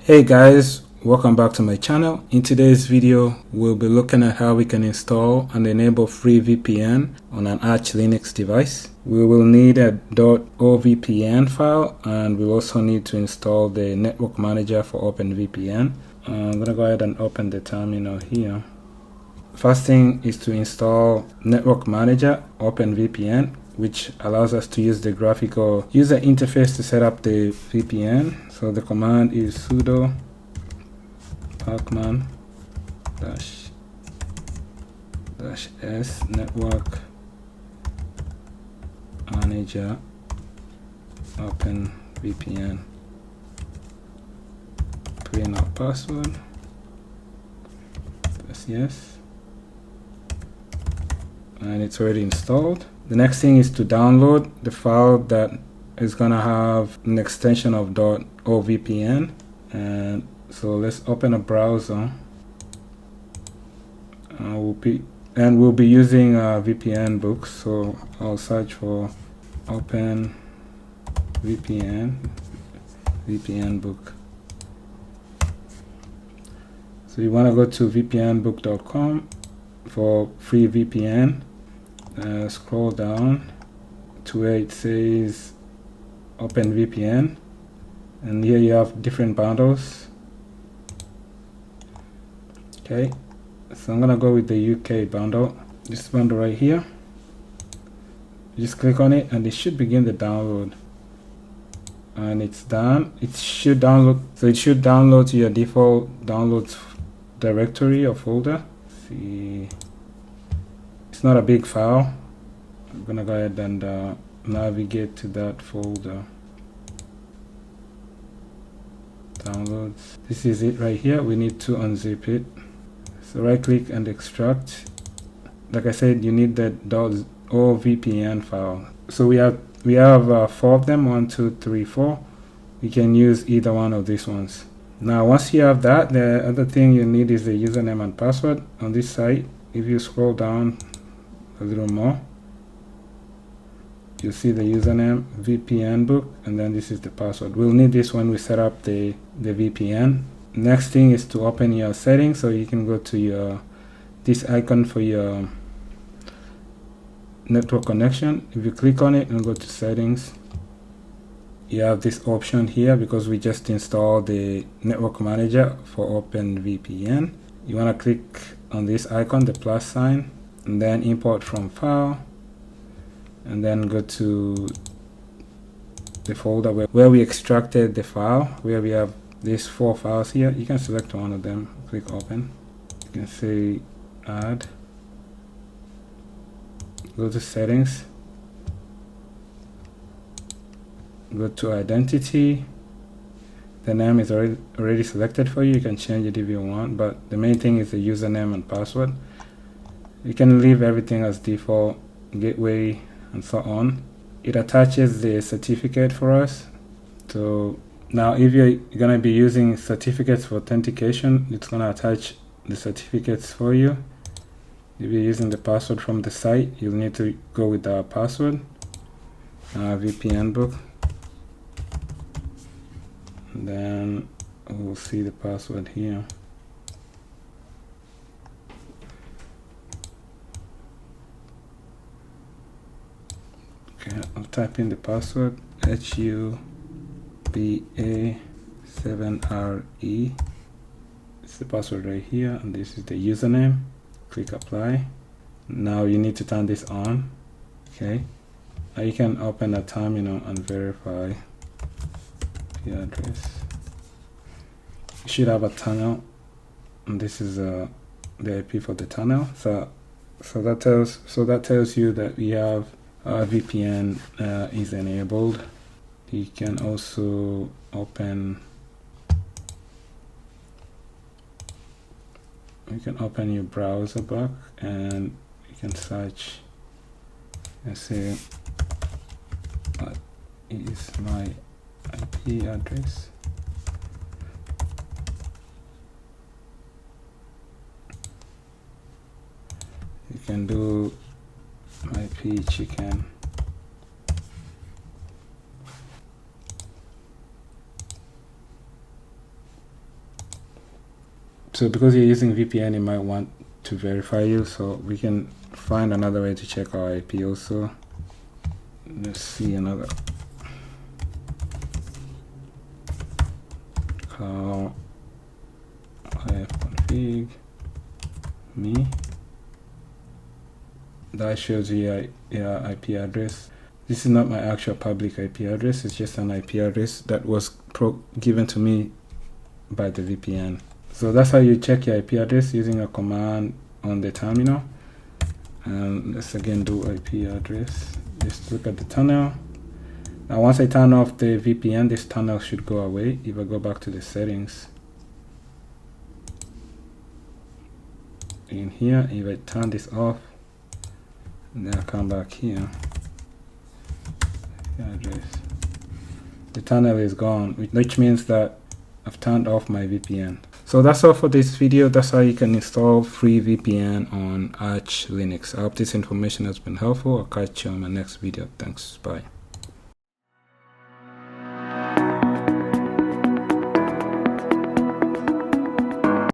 Hey guys, welcome back to my channel. In today's video, we'll be looking at how we can install and enable free VPN on an Arch Linux device. We will need a .ovpn file, and we'll also need to install the network manager for OpenVPN. I'm going to go ahead and open the terminal here. First thing is to install network manager OpenVPN, which allows us to use the graphical user interface to set up the VPN. So the command is sudo pacman -s network manager OpenVPN. Put in our password. Press yes. And it's already installed. The next thing is to download the file that is gonna have an extension of .ovpn, and so let's open a browser. We'll be using VPN books, so I'll search for VPN book. So you want to go to vpnbook.com for free VPN. Scroll down to where it says OpenVPN, and here you have different bundles. Okay, so I'm gonna go with the UK bundle, this bundle right here. Just click on it and it should begin the download, and it's done. It should download, so it should download to your default downloads directory or folder. See, it's not a big file. I'm gonna go ahead and navigate to that folder. Downloads. This is it right here. We need to unzip it. So right click and extract. Like I said, you need the .ovpn file. So we have 4 of them, 1, 2, 3, 4. We can use either one of these ones. Now once you have that, the other thing you need is the username and password. On this site, if you scroll down a little more, you'll see the username VPN book, and then this is the password. We'll need this when we set up the VPN. Next thing is to open your settings, so you can go to this icon for your network connection. If you click on it and go to settings, you have this option here because we just installed the network manager for OpenVPN. You want to click on this icon, the plus sign, and then import from file, and then go to the folder where we extracted the file, where we have these 4 files here. You can select one of them, click open. You can say add, go to settings, go to identity. The name is already selected for you. You can change it if you want, but the main thing is the username and password. You can leave everything as default, gateway, and so on. It attaches the certificate for us. So now if you're going to be using certificates for authentication, it's going to attach the certificates for you. If you're using the password from the site, you'll need to go with the password, VPN book, and then we'll see the password here. I'll type in the password, HUBA7RE. It's the password right here, and this is the username. Click apply. Now you need to turn this on. Okay, now you can open a terminal and verify the address. You should have a tunnel, and this is the IP for the tunnel. So that tells you that we have VPN is enabled. You can also open your browser back, and you can search and say what is my IP address. You can do IP chicken. So because you're using VPN, it might want to verify you, so we can find another way to check our IP also. Let's see another call ifconfig me. That shows you your IP address. This is not my actual public IP address, it's just an IP address that was given to me by the VPN. So that's how you check your IP address, using a command on the terminal. And let's again do IP address. Just look at the tunnel. Now once I turn off the VPN, this tunnel should go away. If I go back to the settings in here, if I turn this off, and then I come back here, address, the tunnel is gone, which means that I've turned off my VPN. So that's all for this video. That's how you can install free VPN on Arch Linux. I hope this information has been helpful. I'll catch you on my next video. Thanks. Bye.